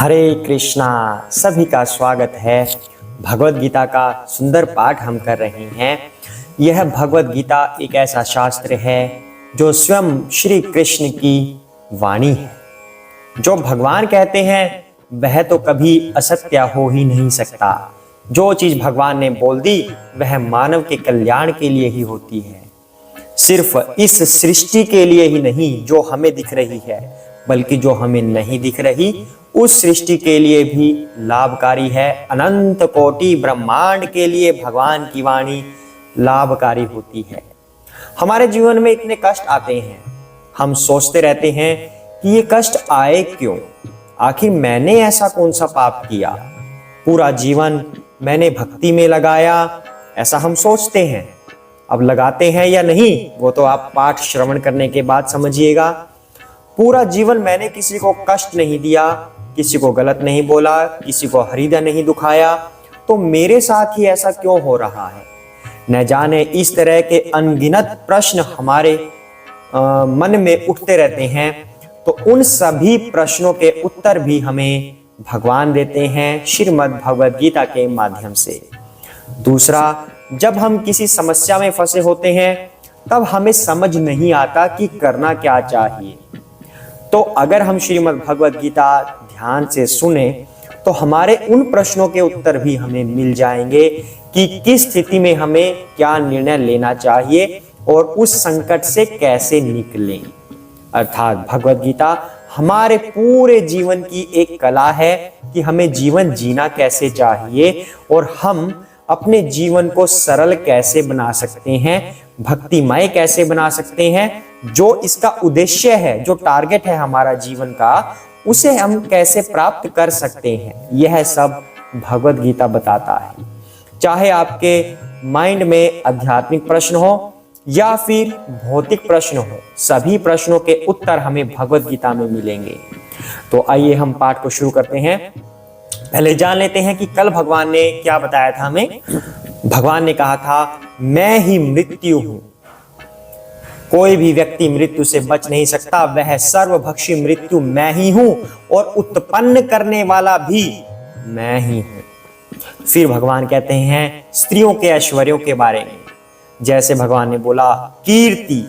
हरे कृष्णा। सभी का स्वागत है। भगवत गीता का सुंदर पाठ हम कर रहे हैं। यह भगवत गीता एक ऐसा शास्त्र है जो स्वयं श्री कृष्ण की वाणी है। जो भगवान कहते हैं वह तो कभी असत्य हो ही नहीं सकता। जो चीज भगवान ने बोल दी वह मानव के कल्याण के लिए ही होती है। सिर्फ इस सृष्टि के लिए ही नहीं जो हमें दिख रही है, बल्कि जो हमें नहीं दिख रही उस सृष्टि के लिए भी लाभकारी है। अनंत कोटि ब्रह्मांड के लिए भगवान की वाणी लाभकारी होती है। हमारे जीवन में इतने कष्ट आते हैं, हम सोचते रहते हैं कि ये कष्ट आए क्यों, आखिर मैंने ऐसा कौन सा पाप किया, पूरा जीवन मैंने भक्ति में लगाया, ऐसा हम सोचते हैं। अब लगाते हैं या नहीं वो तो आप पाठ श्रवण करने के बाद समझिएगा। पूरा जीवन मैंने किसी को कष्ट नहीं दिया, किसी को गलत नहीं बोला, किसी को हृदय नहीं दुखाया, तो मेरे साथ ही ऐसा क्यों हो रहा है। न जाने इस तरह के अनगिनत प्रश्न हमारे मन में उठते रहते हैं। तो उन सभी प्रश्नों के उत्तर भी हमें भगवान देते हैं श्रीमद् भगवद गीता के माध्यम से। दूसरा, जब हम किसी समस्या में फंसे होते हैं तब हमें समझ नहीं आता कि करना क्या चाहिए। तो अगर हम श्रीमद् भगवद गीता ध्यान से सुने तो हमारे उन प्रश्नों के उत्तर भी हमें मिल जाएंगे कि किस स्थिति में हमें क्या निर्णय लेना चाहिए और उस संकट से कैसे निकलें। अर्थात भगवद गीता हमारे पूरे जीवन की एक कला है कि हमें जीवन जीना कैसे चाहिए और हम अपने जीवन को सरल कैसे बना सकते हैं, भक्तिमय कैसे बना सकते हैं। जो इसका उद्देश्य है, जो टारगेट है हमारा जीवन का, उसे हम कैसे प्राप्त कर सकते हैं, यह सब भगवद गीता बताता है। चाहे आपके माइंड में आध्यात्मिक प्रश्न हो या फिर भौतिक प्रश्न हो, सभी प्रश्नों के उत्तर हमें भगवद गीता में मिलेंगे। तो आइए हम पाठ को शुरू करते हैं। पहले जान लेते हैं कि कल भगवान ने क्या बताया था हमें। भगवान ने कहा था मैं ही मृत्यु हूं, कोई भी व्यक्ति मृत्यु से बच नहीं सकता, वह सर्वभक्षी मृत्यु मैं ही हूं और उत्पन्न करने वाला भी मैं ही हूं। फिर भगवान कहते हैं स्त्रियों के ऐश्वर्यों के बारे में। जैसे भगवान ने बोला कीर्ति,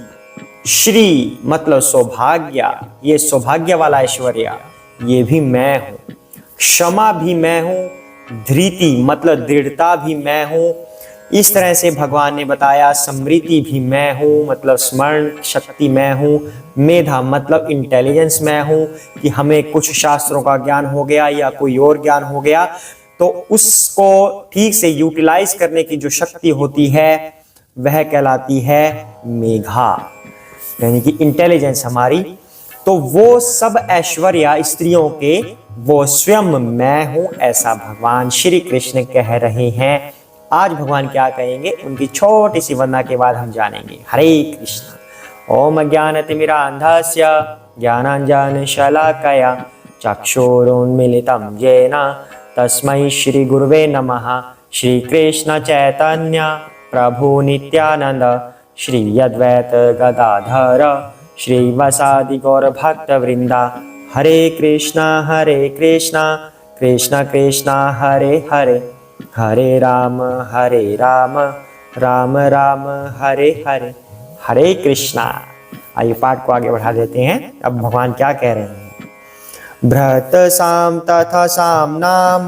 श्री मतलब सौभाग्य, ये सौभाग्य वाला ऐश्वर्य ये भी मैं हूं। क्षमा भी मैं हूं, धृति मतलब दृढ़ता भी मैं हूं। इस तरह से भगवान ने बताया समृद्धि भी मैं हूं, मतलब स्मरण शक्ति मैं हूं। मेधा मतलब इंटेलिजेंस मैं हूं, कि हमें कुछ शास्त्रों का ज्ञान हो गया या कोई और ज्ञान हो गया तो उसको ठीक से यूटिलाइज करने की जो शक्ति होती है वह कहलाती है मेघा, यानी कि इंटेलिजेंस हमारी। तो वो सब ऐश्वर्य स्त्रियों के वो स्वयं मैं हूं, ऐसा भगवान श्री कृष्ण कह रहे हैं। आज भगवान क्या कहेंगे उनकी छोटी सी वंदना के बाद हम जानेंगे। हरे कृष्ण। ओम अज्ञानतिमिरान्धस्य ज्ञानाञ्जनशलाकया चक्षुरुन्मीलितं येन तस्मै श्री गुरुवे नमः। श्री कृष्ण चैतन्य प्रभु नित्यानंद श्री अद्वैत गदाधर श्रीवासादि गौर भक्त वृंदा। हरे कृष्णा कृष्ण कृष्ण हरे हरे, हरे राम राम राम हरे हरे। हरे कृष्णा। आइए पाठ को आगे बढ़ा देते हैं। अब भगवान क्या कह रहे हैं। भ्रत साम तथा साम नाम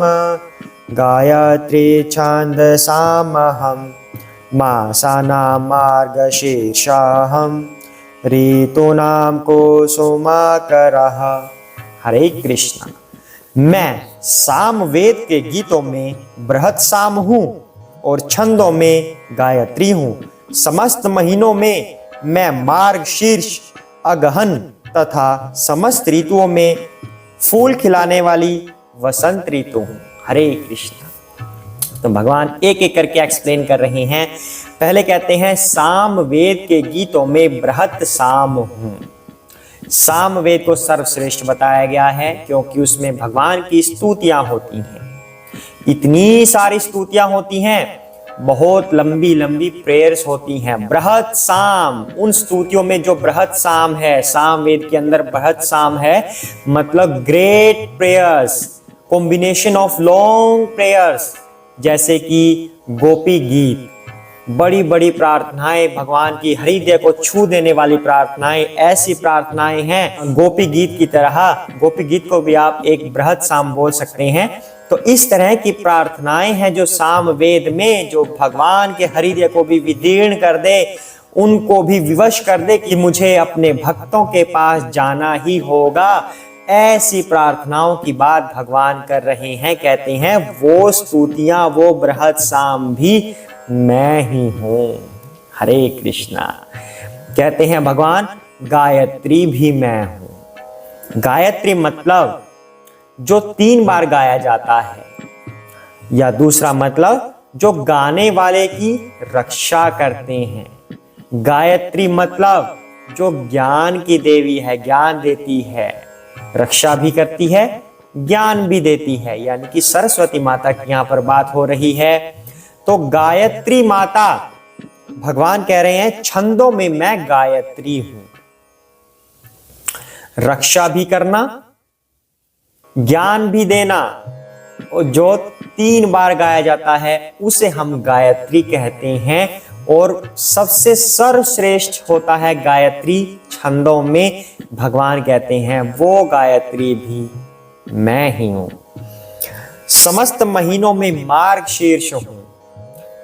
गायत्री छंद सामहम मासानाम मार्गशीर्षाहम ऋतूनाम कुसुमाकरः। हरे कृष्ण। मैं साम वेद के गीतों में बृहत साम हूं और छंदों में गायत्री हूं। समस्त महीनों में मैं मार्गशीर्ष अगहन तथा समस्त ऋतुओं में फूल खिलाने वाली वसंत ऋतु हूं। हरे कृष्ण। तो भगवान एक एक करके एक्सप्लेन कर रहे हैं। पहले कहते हैं साम वेद के गीतों में बृहत साम हूं। साम वेद को सर्वश्रेष्ठ बताया गया है क्योंकि उसमें भगवान की स्तुतियां होती हैं। इतनी सारी स्तुतियां होती हैं, बहुत लंबी लंबी प्रेयर्स होती हैं। बृहत साम, उन स्तुतियों में जो बृहत साम है, साम वेद के अंदर बृहत साम है मतलब great prayers, combination of long prayers, जैसे कि गोपी गीत, बड़ी बड़ी प्रार्थनाएं, भगवान की हृदय को छू देने वाली प्रार्थनाएं, ऐसी प्रार्थनाएं हैं गोपी गीत की तरह। गोपी गीत को भी आप एक बृहद साम बोल सकते हैं। तो इस तरह की प्रार्थनाएं हैं जो साम वेद में, जो भगवान के हृदय को भी विदीर्ण कर दे, उनको भी विवश कर दे कि मुझे अपने भक्तों के पास जाना ही होगा। ऐसी प्रार्थनाओं की बात भगवान कर रहे हैं। कहते हैं वो स्तुतियां, वो बृहद साम भी मैं ही हूं। हरे कृष्णा। कहते हैं भगवान गायत्री भी मैं हूं। गायत्री मतलब जो 3 बार गाया जाता है, या दूसरा मतलब जो गाने वाले की रक्षा करते हैं। गायत्री मतलब जो ज्ञान की देवी है, ज्ञान देती है, रक्षा भी करती है, ज्ञान भी देती है, यानी कि सरस्वती माता की यहां पर बात हो रही है। तो गायत्री माता, भगवान कह रहे हैं छंदों में मैं गायत्री हूं। रक्षा भी करना, ज्ञान भी देना, और जो 3 बार गाया जाता है उसे हम गायत्री कहते हैं। और सबसे सर्वश्रेष्ठ होता है गायत्री छंदों में। भगवान कहते हैं वो गायत्री भी मैं ही हूं। समस्त महीनों में मार्गशीर्ष हूं।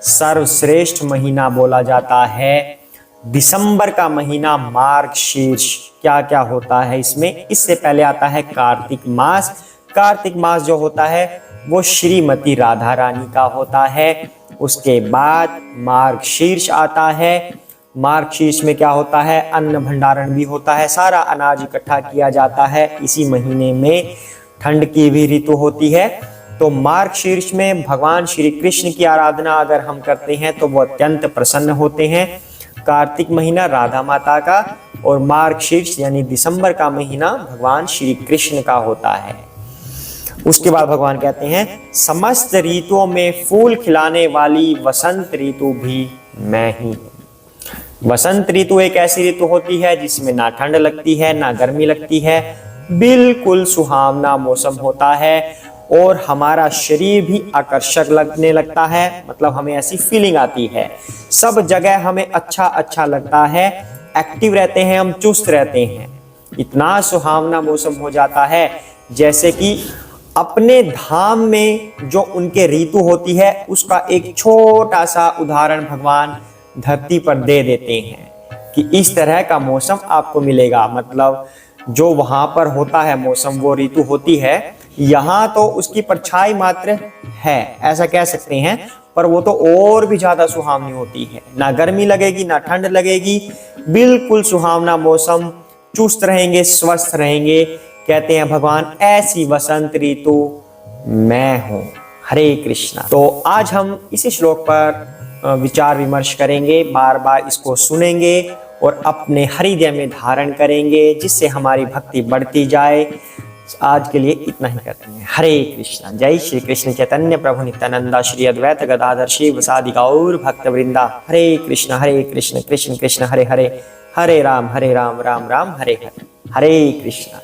सर्वश्रेष्ठ महीना बोला जाता है दिसंबर का महीना मार्गशीर्ष। क्या क्या होता है इसमें? इससे पहले आता है कार्तिक मास। कार्तिक मास जो होता है वो श्रीमती राधा रानी का होता है। उसके बाद मार्गशीर्ष आता है। मार्गशीर्ष में क्या होता है? अन्न भंडारण भी होता है, सारा अनाज इकट्ठा किया जाता है। इसी महीने में ठंड की भी ऋतु होती है। तो मार्गशीर्ष में भगवान श्री कृष्ण की आराधना अगर हम करते हैं तो वो अत्यंत प्रसन्न होते हैं। कार्तिक महीना राधा माता का, और मार्गशीर्ष यानी दिसंबर का महीना भगवान श्री कृष्ण का होता है। उसके बाद भगवान कहते हैं समस्त ऋतुओं में फूल खिलाने वाली वसंत ऋतु भी मैं ही हूं। वसंत ऋतु एक ऐसी ऋतु होती है जिसमें ना ठंड लगती है ना गर्मी लगती है, बिल्कुल सुहावना मौसम होता है, और हमारा शरीर भी आकर्षक लगने लगता है। मतलब हमें ऐसी फीलिंग आती है, सब जगह हमें अच्छा अच्छा लगता है, एक्टिव रहते हैं हम, चुस्त रहते हैं। इतना सुहावना मौसम हो जाता है जैसे कि अपने धाम में जो उनके ऋतु होती है उसका एक छोटा सा उदाहरण भगवान धरती पर दे देते हैं कि इस तरह का मौसम आपको मिलेगा। मतलब जो वहां पर होता है मौसम, वो ऋतु होती है, यहाँ तो उसकी परछाई मात्र है ऐसा कह सकते हैं, पर वो तो और भी ज्यादा सुहावनी होती है। ना गर्मी लगेगी ना ठंड लगेगी, बिल्कुल सुहावना मौसम, चुस्त रहेंगे, स्वस्थ रहेंगे। कहते हैं भगवान ऐसी वसंत ऋतु मैं हूं। हरे कृष्णा। तो आज हम इसी श्लोक पर विचार विमर्श करेंगे, बार बार इसको सुनेंगे और अपने हृदय में धारण करेंगे, जिससे हमारी भक्ति बढ़ती जाए। आज के लिए इतना ही करते हैं। हरे कृष्णा। जय श्री कृष्ण चैतन्य प्रभु नित्यानंदा, श्री अद्वैत गदाधर शिवासादि गौर भक्त वृंदा। हरे कृष्ण कृष्ण कृष्ण हरे हरे, हरे राम राम राम हरे हरे। हरे कृष्णा।